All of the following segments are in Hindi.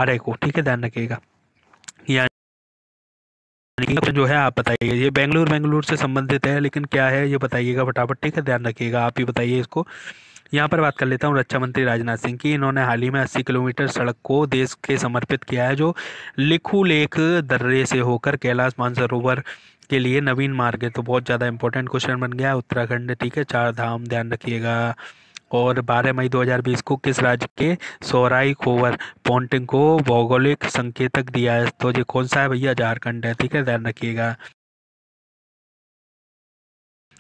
12 को, ठीक है, ध्यान रखिएगा। यानी जो है आप बताइए, ये बेंगलुरु से संबंधित है, लेकिन क्या है ये बताइएगा फटाफट, ठीक है, ध्यान रखिएगा, आप ही बताइए इसको। यहाँ पर बात कर लेता हूँ रक्षा मंत्री राजनाथ सिंह की। इन्होंने हाल ही में 80 किलोमीटर सड़क को देश के समर्पित किया है, जो लिखू लेक दर्रे से होकर कैलाश मानसरोवर के लिए नवीन मार्ग है। तो बहुत ज़्यादा इंपॉर्टेंट क्वेश्चन बन गया। उत्तराखंड, ठीक है, 4 धाम, ध्यान रखिएगा। और 12 मई 2020 को किस राज्य के सोराई खोवर पॉन्टिंग को भौगोलिक संकेतक दिया है? तो ये कौन सा है भैया? झारखंड है, ठीक है, ध्यान रखिएगा।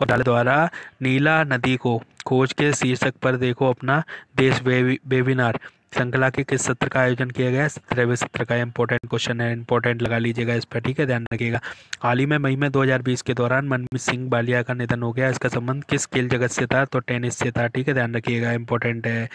और डाले द्वारा नीला नदी को खोज के शीर्षक पर देखो अपना देश वेबिनार श्रृंखला के किस सत्र का आयोजन किया गया है? 17वें सत्र का। इंपॉर्टेंट क्वेश्चन है, इंपॉर्टेंट लगा लीजिएगा इस पर, ठीक है, ध्यान रखिएगा। हाल ही में मई में 2020 के दौरान मनमीत सिंह बालिया का निधन हो गया। इसका संबंध किस खेल जगत से था? तो टेनिस से था, ठीक है, ध्यान रखिएगा, इंपॉर्टेंट है।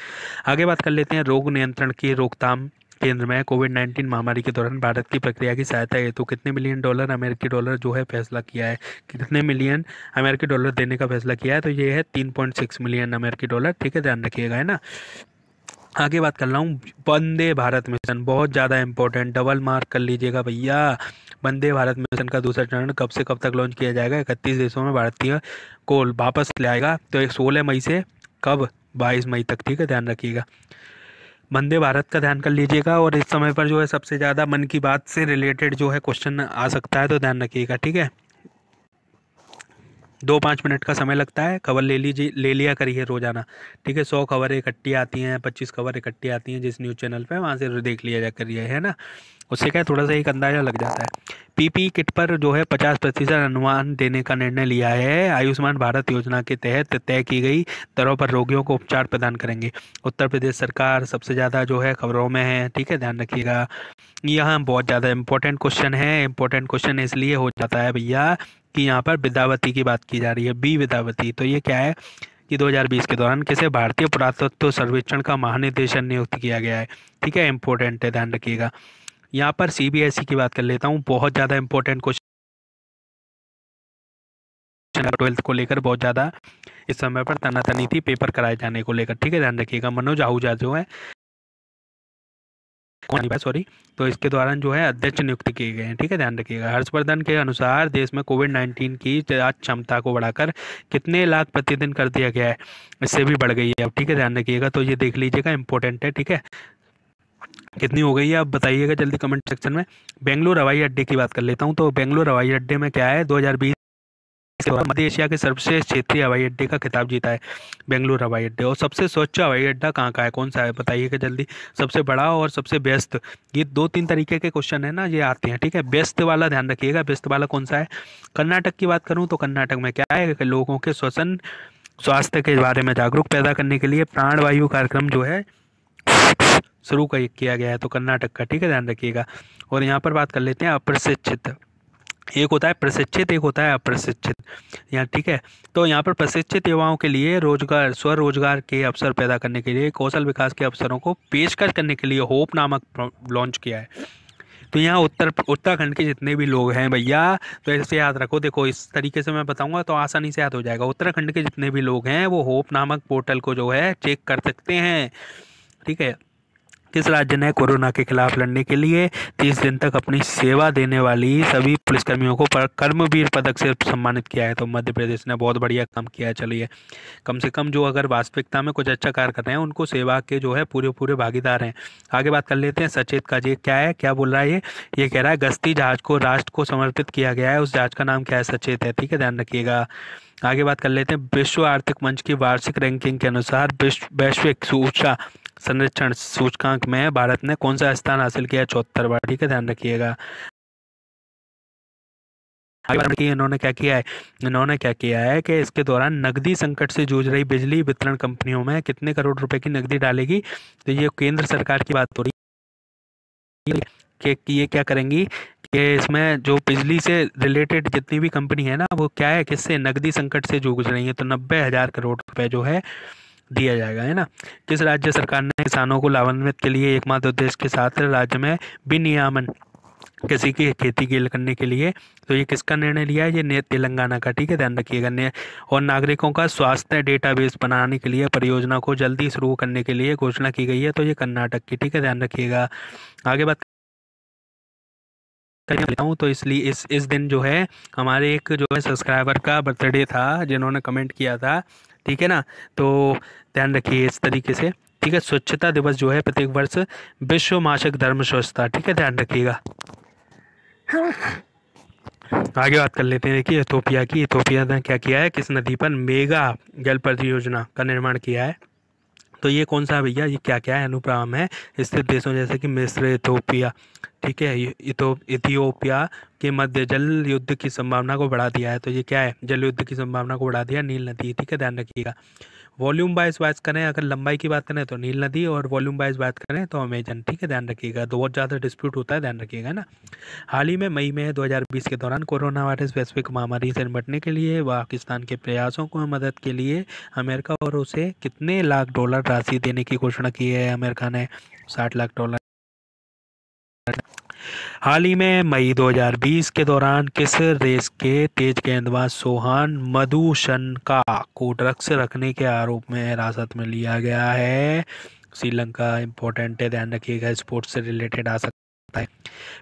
आगे बात कर लेते हैं रोग नियंत्रण की रोकथाम केंद्र में कोविड-19 महामारी के दौरान भारत की प्रक्रिया की सहायता हेतु कितने मिलियन डॉलर अमेरिकी डॉलर जो है फैसला किया है? कितने मिलियन अमेरिकी डॉलर देने का फैसला किया है? तो ये है 3.6 मिलियन अमेरिकी डॉलर, ठीक है, ध्यान रखिएगा, है ना। आगे बात कर रहा हूँ वंदे भारत मिशन, बहुत ज़्यादा इंपॉर्टेंट, डबल मार्क कर लीजिएगा भैया। वंदे भारत मिशन का दूसरा चरण कब से कब तक लॉन्च किया जाएगा? 31 देशों में भारतीय को वापस ले आएगा। तो 16 मई से कब? 22 मई तक, ठीक है, ध्यान रखिएगा। वंदे भारत का ध्यान कर लीजिएगा। और इस समय पर जो है सबसे ज़्यादा मन की बात से रिलेटेड जो है क्वेश्चन आ सकता है, तो ध्यान रखिएगा, ठीक है। 2-5 मिनट का समय लगता है, खबर ले लीजिए, ले लिया करिए रोजाना, ठीक है। 100 खबरें इकट्ठी आती हैं, 25 खबर इकट्ठी आती हैं जिस न्यूज़ चैनल पे, वहाँ से देख लिया जा करिए, है ना। उससे क्या है, थोड़ा सा एक अंदाजा लग जाता है। पीपीई किट पर जो है 50% अनुमान देने का निर्णय लिया है। आयुष्मान भारत योजना के तहत तय की गई दरों पर रोगियों को उपचार प्रदान करेंगे। उत्तर प्रदेश सरकार सबसे ज़्यादा जो है खबरों में है, ठीक है, ध्यान रखिएगा। यहाँ बहुत ज़्यादा इंपॉर्टेंट क्वेश्चन है। इंपॉर्टेंट क्वेश्चन इसलिए हो जाता है भैया कि यहाँ पर विद्यावती की बात की जा रही है, बी विद्यावती। तो ये क्या है कि 2020 के दौरान किसे भारतीय पुरातत्व सर्वेक्षण का महानिदेशक नियुक्त किया गया है, ठीक है, इंपॉर्टेंट है, ध्यान रखिएगा। यहाँ पर सीबीएसई की बात कर लेता हूँ, बहुत ज़्यादा इंपॉर्टेंट क्वेश्चन 12th को लेकर बहुत ज़्यादा इस समय पर तनातनी थी पेपर कराए जाने को लेकर, ठीक है, ध्यान रखिएगा। मनोज आहूजा जो है सॉरी, तो इसके दौरान जो है अध्यक्ष नियुक्त किए गए हैं, ठीक है, ध्यान रखिएगा। हर्षवर्धन के अनुसार देश में कोविड-19 की जांच क्षमता को बढ़ाकर कितने लाख प्रतिदिन कर दिया गया है? इससे भी बढ़ गई है अब, ठीक है, ध्यान रखिएगा। तो ये देख लीजिएगा, इंपॉर्टेंट है, ठीक है। कितनी हो गई है आप बताइएगा जल्दी कमेंट सेक्शन में। बेंगलुरु हवाई अड्डे की बात कर लेता हूँ। तो बेंगलुरु हवाई अड्डे में क्या है, 2020 मध्य एशिया के सर्वश्रेष्ठ क्षेत्रीय हवाई अड्डे का खिताब जीता है बेंगलुरु हवाई अड्डे। और सबसे स्वच्छ हवाई अड्डा कहाँ का है, कौन सा है बताइएगा जल्दी। सबसे बड़ा और सबसे व्यस्त, ये 2-3 तरीके के क्वेश्चन है ना, ये आते हैं, ठीक है। व्यस्त वाला ध्यान रखिएगा, व्यस्त वाला कौन सा है। कर्नाटक की बात करूँ तो कर्नाटक में क्या है कि लोगों के श्वसन स्वास्थ्य के बारे में जागरूक पैदा करने के लिए प्राणवायु कार्यक्रम जो है शुरू किया गया है, तो कर्नाटक का, ठीक है, ध्यान रखिएगा। और यहाँ पर बात कर लेते हैं अप्रशिक्षित, एक होता है प्रशिक्षित, एक होता है अप्रशिक्षित, यहाँ, ठीक है। तो यहाँ पर प्रशिक्षित युवाओं के लिए रोजगार, स्वरोजगार के अवसर पैदा करने के लिए, कौशल विकास के अवसरों को पेशकश करने के लिए होप नामक लॉन्च किया है। तो यहाँ उत्तराखंड के जितने भी लोग हैं भैया, तो ऐसे याद रखो, देखो इस तरीके से मैं बताऊंगा तो आसानी से याद हो जाएगा। उत्तराखंड के जितने भी लोग हैं वो होप नामक पोर्टल को जो है चेक कर सकते हैं, ठीक है। किस राज्य ने कोरोना के खिलाफ लड़ने के लिए 30 दिन तक अपनी सेवा देने वाली सभी पुलिसकर्मियों को कर्मवीर पदक से सम्मानित किया है? तो मध्य प्रदेश ने बहुत बढ़िया काम किया है। चलिए, कम से कम जो अगर वास्तविकता में कुछ अच्छा कार्य कर रहे हैं उनको सेवा के जो है पूरे पूरे भागीदार हैं। आगे बात कर लेते हैं सचेत का। ये क्या है, क्या बोल रहा है ये कह रहा है गश्ती जहाज को राष्ट्र को समर्पित किया गया है, उस जहाज का नाम क्या है? सचेत है, ठीक है, ध्यान रखिएगा। आगे बात कर लेते हैं विश्व आर्थिक मंच की वार्षिक रैंकिंग के अनुसार वैश्विक ऊर्जा संरक्षण सूचकांक में भारत ने कौन सा स्थान हासिल किया? 74 बार, ठीक है, ध्यान रखिएगा। इन्होंने क्या किया है कि इसके दौरान नकदी संकट से जूझ रही बिजली वितरण कंपनियों में कितने करोड़ रुपए की नकदी डालेगी? तो ये केंद्र सरकार की बात हो रही है कि ये क्या करेंगी कि इसमें जो बिजली से रिलेटेड जितनी भी कंपनी है ना, वो क्या है, किससे नकदी संकट से जूझ रही है, तो 90,000 करोड़ रुपए जो है दिया जाएगा, है ना। किस राज्य सरकार ने किसानों को लाभान्वित के लिए एकमात्र उद्देश्य के साथ राज्य में विनियमन किसी की खेती के करने के लिए। तो ये किसका निर्णय लिया है? ये तेलंगाना का, ठीक है, ध्यान रखिएगा। और नागरिकों का स्वास्थ्य डेटाबेस बनाने के लिए परियोजना को जल्दी शुरू करने के लिए घोषणा की गई है। तो ये कर्नाटक की, ठीक है, ध्यान रखिएगा। आगे बात करता हूँ तो इसलिए इस दिन जो है हमारे एक जो है सब्सक्राइबर का बर्थडे था, जिन्होंने कमेंट किया था, ठीक है ना। तो ध्यान रखिए इस तरीके से, ठीक है। स्वच्छता दिवस जो है प्रत्येक वर्ष विश्व मासिक धर्म स्वच्छता, ठीक है, ध्यान रखिएगा। आगे बात कर लेते हैं। देखिए इथोपिया ने क्या किया है, किस नदी पर मेगा जल परियोजना का निर्माण किया है। तो ये कौन सा भैया, ये क्या क्या है, अनुप्रम है स्थित देशों जैसे कि मिस्र, इथोपिया, ठीक है, इथियोपिया के मध्य जल युद्ध की संभावना को बढ़ा दिया है। तो ये क्या है, जल युद्ध की संभावना को बढ़ा दिया नील नदी, ठीक है, ध्यान रखिएगा। वॉल्यूम वाइज बात करें, अगर लंबाई की बात करें तो नील नदी, और वॉल्यूम वाइज बात करें तो अमेजन, ठीक है, ध्यान रखिएगा। तो बहुत ज़्यादा डिस्प्यूट होता है, ध्यान रखिएगा ना। हाल ही में मई में 2020 के दौरान कोरोना वायरस वैश्विक महामारी से निपटने के लिए पाकिस्तान के प्रयासों को मदद के लिए अमेरिका और उसे कितने लाख डॉलर राशि देने की घोषणा की है अमेरिका ने? 60 लाख डॉलर। हाल ही में मई 2020 के दौरान किस देश के तेज गेंदबाज सोहान मधुशनका को ड्रग्स रखने के आरोप में हिरासत में लिया गया है? श्रीलंका। इंपॉर्टेंट है, ध्यान रखिएगा, स्पोर्ट्स से रिलेटेड आ सकता है।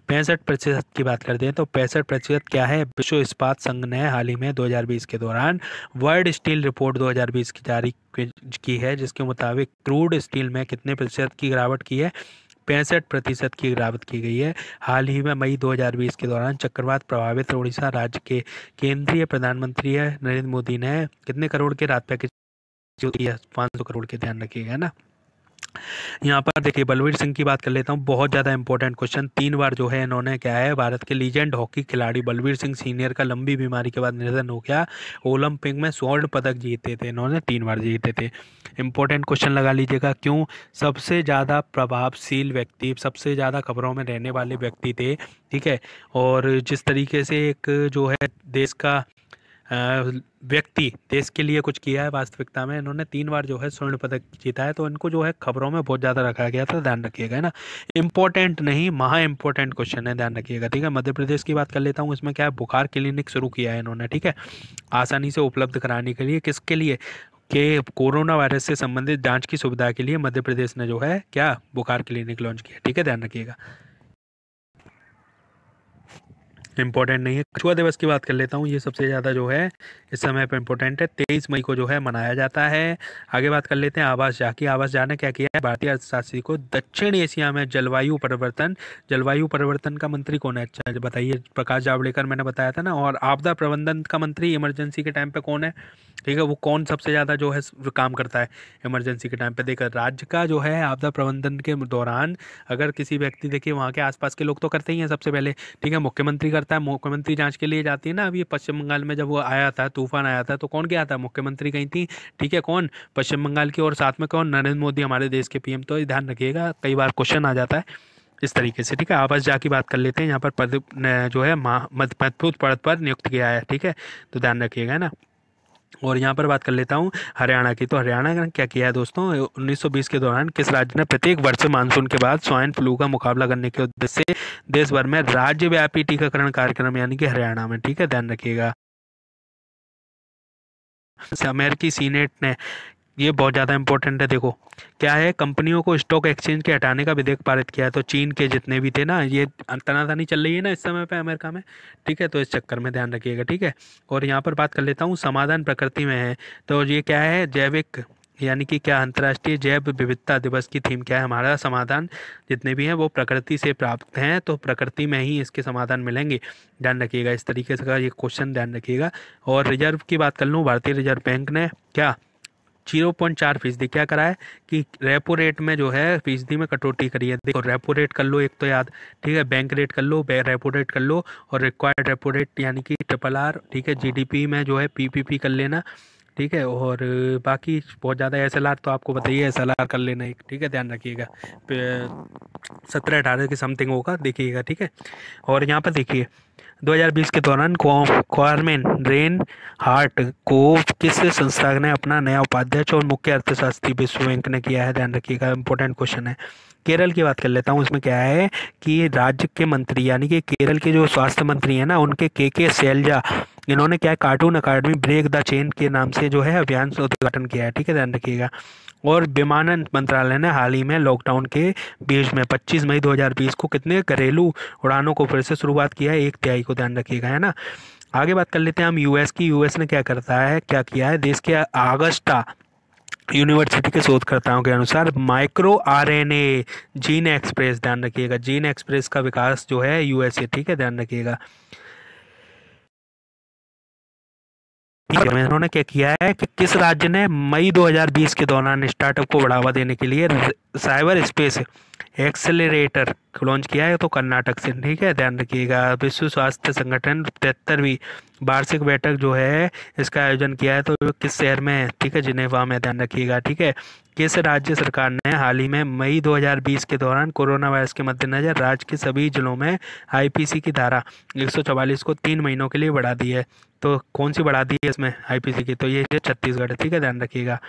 65% की बात करते हैं तो 65% क्या है? विश्व इस्पात संघ ने हाल ही में 2020 के दौरान वर्ल्ड स्टील रिपोर्ट 2020 की जारी की है, जिसके मुताबिक क्रूड स्टील में कितने प्रतिशत की गिरावट की है? 65% की गिरावट की गई है। हाल ही में मई 2020 के दौरान चक्रवात प्रभावित उड़ीसा राज्य के केंद्रीय प्रधानमंत्री नरेंद्र मोदी ने कितने करोड़ के राहत पैकेज दिया? 500 करोड़ के, ध्यान रखिएगा ना। यहाँ पर देखिए बलवीर सिंह की बात कर लेता हूँ, बहुत ज़्यादा इंपॉर्टेंट क्वेश्चन। 3 बार जो है इन्होंने क्या है, भारत के लीजेंड हॉकी खिलाड़ी बलवीर सिंह सीनियर का लंबी बीमारी के बाद निधन हो गया। ओलंपिक में स्वर्ण पदक जीते थे इन्होंने, 3 बार जीते थे। इंपॉर्टेंट क्वेश्चन लगा लीजिएगा, क्यों सबसे ज़्यादा प्रभावशील व्यक्ति, सबसे ज़्यादा खबरों में रहने वाले व्यक्ति थे, ठीक है। और जिस तरीके से एक जो है देश का व्यक्ति देश के लिए कुछ किया है, वास्तविकता में इन्होंने 3 बार जो है स्वर्ण पदक जीता है। तो इनको जो है खबरों में बहुत ज़्यादा रखा गया था, ध्यान रखिएगा, है ना। इंपॉर्टेंट नहीं, महा इंपॉर्टेंट क्वेश्चन है, ध्यान रखिएगा, ठीक है। मध्य प्रदेश की बात कर लेता हूँ, इसमें क्या है, बुखार क्लिनिक शुरू किया है इन्होंने, ठीक है, आसानी से उपलब्ध कराने के लिए। किसके लिए? कि कोरोना वायरस से संबंधित जांच की सुविधा के लिए मध्य प्रदेश ने जो है क्या बुखार क्लिनिक लॉन्च किया, ठीक है, ध्यान रखिएगा। इंपॉर्टेंट नहीं है। कछुआ दिवस की बात कर लेता हूँ, ये सबसे ज़्यादा जो है इस समय पर इंपॉर्टेंट है, 23 मई को जो है मनाया जाता है। आगे बात कर लेते हैं आवास जा की। आवास जा ने क्या किया है, भारतीय अर्थशास्त्री को दक्षिण एशिया में जलवायु परिवर्तन का मंत्री कौन है? अच्छा बताइए, प्रकाश जावड़ेकर, मैंने बताया था ना। और आपदा प्रबंधन का मंत्री इमरजेंसी के टाइम पे कौन है? ठीक है, वो कौन सबसे ज़्यादा जो है काम करता है इमरजेंसी के टाइम पे? देखकर राज्य का जो है आपदा प्रबंधन के दौरान अगर किसी व्यक्ति, देखिए वहाँ के आसपास के लोग तो करते ही हैं सबसे पहले, ठीक है, मुख्यमंत्री करता है, मुख्यमंत्री जांच के लिए जाती है ना। अभी पश्चिम बंगाल में जब वो आया था, तूफान आया था, तो कौन गया था? मुख्यमंत्री गई थी, ठीक है, कौन? पश्चिम बंगाल की। और साथ में कौन? नरेंद्र मोदी, हमारे देश के पीएम। तो ध्यान रखिएगा, कई बार क्वेश्चन आ जाता है इस तरीके से, ठीक है। आवास जा की बात कर लेते हैं। यहाँ पर पद जो है महत्वपूर्ण पद पर नियुक्त किया है, ठीक है, तो ध्यान रखिएगा ना। और यहाँ पर बात कर लेता हूँ हरियाणा की। तो हरियाणा ने क्या किया है दोस्तों, 1920 के दौरान किस राज्य ने प्रत्येक वर्ष मानसून के बाद स्वाइन फ्लू का मुकाबला करने के उद्देश्य से देश भर में राज्यव्यापी टीकाकरण कार्यक्रम, यानी कि हरियाणा में, ठीक है, ध्यान रखिएगा। अमेरिकी सीनेट ने, ये बहुत ज़्यादा इंपॉर्टेंट है, देखो क्या है, कंपनियों को स्टॉक एक्सचेंज के हटाने का विधेयक पारित किया है। तो चीन के जितने भी थे ना, ये तनातनी चल रही है ना इस समय पे अमेरिका में, ठीक है, तो इस चक्कर में ध्यान रखिएगा, ठीक है। और यहाँ पर बात कर लेता हूँ, समाधान प्रकृति में है। तो ये क्या है, जैविक, यानी कि क्या, अंतर्राष्ट्रीय जैव विविधता दिवस की थीम क्या है? हमारा समाधान जितने भी हैं वो प्रकृति से प्राप्त हैं, तो प्रकृति में ही इसके समाधान मिलेंगे, ध्यान रखिएगा। इस तरीके से का ये क्वेश्चन ध्यान रखिएगा। और रिजर्व की बात कर लूँ, भारतीय रिजर्व बैंक ने क्या 0.4% क्या करा है कि रेपो रेट में जो है फीसदी में कटौती करी है। देखो रेपो रेट कर लो एक तो याद, ठीक है, बैंक रेट कर लो, रेपो रेट कर लो, और रिक्वायर्ड रेपो रेट यानी कि RRR, ठीक है, जीडीपी में जो है PPP कर लेना, ठीक है। और बाकी बहुत ज़्यादा SLR तो आपको बताइए, SLR कर लेना एक, ठीक है, ध्यान रखिएगा। 17-18 के समथिंग होगा, देखिएगा, ठीक है। और यहाँ पर देखिए 2020 के दौरान क्वारमेन रेन हार्ट को किस संस्था ने अपना नया उपाध्यक्ष और मुख्य अर्थशास्त्री विश्व बैंक ने किया है? ध्यान रखिएगा, इंपॉर्टेंट क्वेश्चन है। केरल की बात कर लेता हूँ। इसमें क्या है कि राज्य के मंत्री यानी कि केरल के जो स्वास्थ्य मंत्री हैं ना, उनके के शैलजा, इन्होंने क्या है, cartoon academy break the chain के नाम से जो है अभियान का उद्घाटन किया है। ठीक है, ध्यान रखिएगा। और विमानन मंत्रालय ने हाल ही में लॉकडाउन के बीच में 25 मई 2020 को कितने घरेलू उड़ानों को फिर से शुरुआत किया है, 1/3 को, ध्यान रखिएगा, है ना। आगे बात कर लेते हैं हम यूएस की। यूएस ने क्या किया है, देश के अगस्टा यूनिवर्सिटी के शोधकर्ताओं के अनुसार माइक्रो आरएनए जीन एक्सप्रेस, ध्यान रखिएगा, जीन एक्सप्रेस का विकास जो है यूएसए, ठीक है, ध्यान रखिएगा। उन्होंने क्या किया है कि किस राज्य ने मई 2020 के दौरान स्टार्टअप को बढ़ावा देने के लिए साइबर स्पेस एक्सेलरेटर लॉन्च किया है, तो कर्नाटक से, ठीक है, ध्यान रखिएगा। विश्व स्वास्थ्य संगठन 73वीं वार्षिक बैठक जो है इसका आयोजन किया है, तो किस शहर में है, ठीक है, जिनेवा में, ध्यान रखिएगा। ठीक है, किस राज्य सरकार ने हाल ही में मई 2020 के दौरान कोरोना वायरस के मद्देनजर राज्य के सभी जिलों में आईपीसी की धारा 144 को 3 महीनों के लिए बढ़ा दी है, तो कौन सी बढ़ा दी है इसमें आईपीसी की, तो ये है छत्तीसगढ़, ठीक है, ध्यान रखिएगा।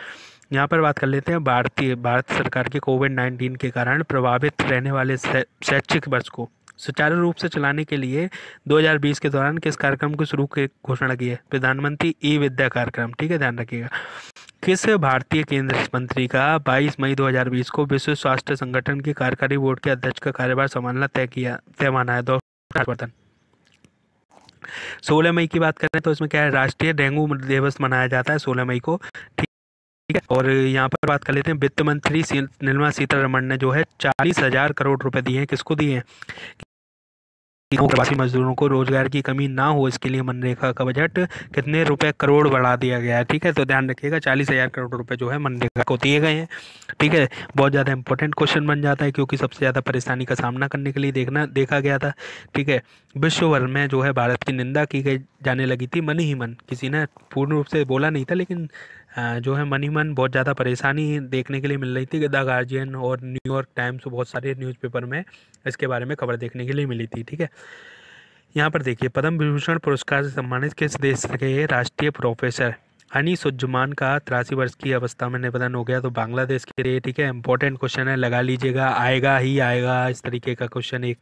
यहाँ पर बात कर लेते हैं भारत सरकार के कोविड-19 के कारण प्रभावित रहने वाले शैक्षिक वर्ष को सुचारू रूप से चलाने के लिए 2020 के दौरान किस कार्यक्रम को शुरू की घोषणा की है, प्रधानमंत्री ई विद्या कार्यक्रम, ठीक है, ध्यान रखिएगा। किस भारतीय केंद्रीय मंत्री का 22 मई 2020 को विश्व स्वास्थ्य संगठन की कार्यकारी बोर्ड के अध्यक्ष का कार्यभार संभालना तय माना है, हर्षवर्धन। 16 मई की बात करें तो इसमें क्या है, राष्ट्रीय डेंगू दिवस मनाया जाता है 16 मई को, ठीक है। और यहाँ पर बात कर लेते हैं, वित्त मंत्री निर्मला सीतारमण ने जो है 40,000 करोड़ रुपए दिए हैं, किसको दिए हैं, प्रवासी मजदूरों को रोजगार की कमी ना हो, इसके लिए मनरेगा का बजट कितने रुपए करोड़ बढ़ा दिया गया है, ठीक है, तो ध्यान रखिएगा 40,000 करोड़ रुपए जो है मनरेगा को दिए गए हैं। ठीक है, बहुत ज़्यादा इंपॉर्टेंट क्वेश्चन बन जाता है क्योंकि सबसे ज़्यादा परेशानी का सामना करने के लिए देखा गया था। ठीक है, विश्व भर में जो है भारत की निंदा की गई जाने लगी थी मन ही मन, किसी ने पूर्ण रूप से बोला नहीं था, लेकिन जो है मन ही मन बहुत ज़्यादा परेशानी देखने के लिए मिल रही थी। द गार्जियन और न्यूयॉर्क टाइम्स, बहुत सारे न्यूज़पेपर में इसके बारे में खबर देखने के लिए मिली थी। ठीक है, यहाँ पर देखिए, पद्म विभूषण पुरस्कार से सम्मानित किस देश के राष्ट्रीय प्रोफेसर अनीसुज्जमान का 83 वर्ष की अवस्था में निधन हो गया, तो बांग्लादेश के लिए। ठीक है, इंपॉर्टेंट क्वेश्चन है, लगा लीजिएगा, आएगा ही आएगा इस तरीके का क्वेश्चन एक।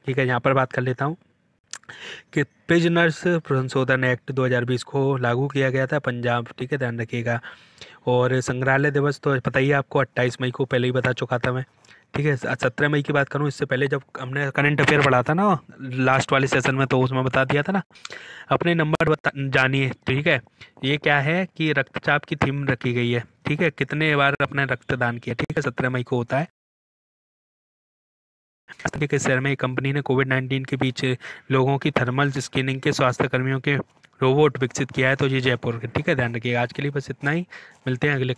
ठीक है, यहाँ पर बात कर लेता हूँ कि प्रिजनर्स संशोधन एक्ट 2020 को लागू किया गया था पंजाब, ठीक है, ध्यान रखिएगा। और संग्रहालय दिवस तो पता ही है आपको, 28 मई को पहले ही बता चुका था मैं। ठीक है, 17 मई की बात करूँ, इससे पहले जब हमने करंट अफेयर पढ़ा था ना लास्ट वाले सेशन में, तो उसमें बता दिया था ना। अपने नंबर जानिए, ठीक है, ये क्या है कि रक्तचाप की थीम रखी गई है। ठीक है, कितने बार अपने रक्तदान किया, ठीक है, 17 मई को होता है। के शहर में एक कंपनी ने कोविड-19 के बीच लोगों की थर्मल स्क्रीनिंग के स्वास्थ्य कर्मियों के रोबोट विकसित किया है, तो ये जयपुर। ठीक है, ध्यान रखिएगा। आज के लिए बस इतना ही, मिलते हैं अगले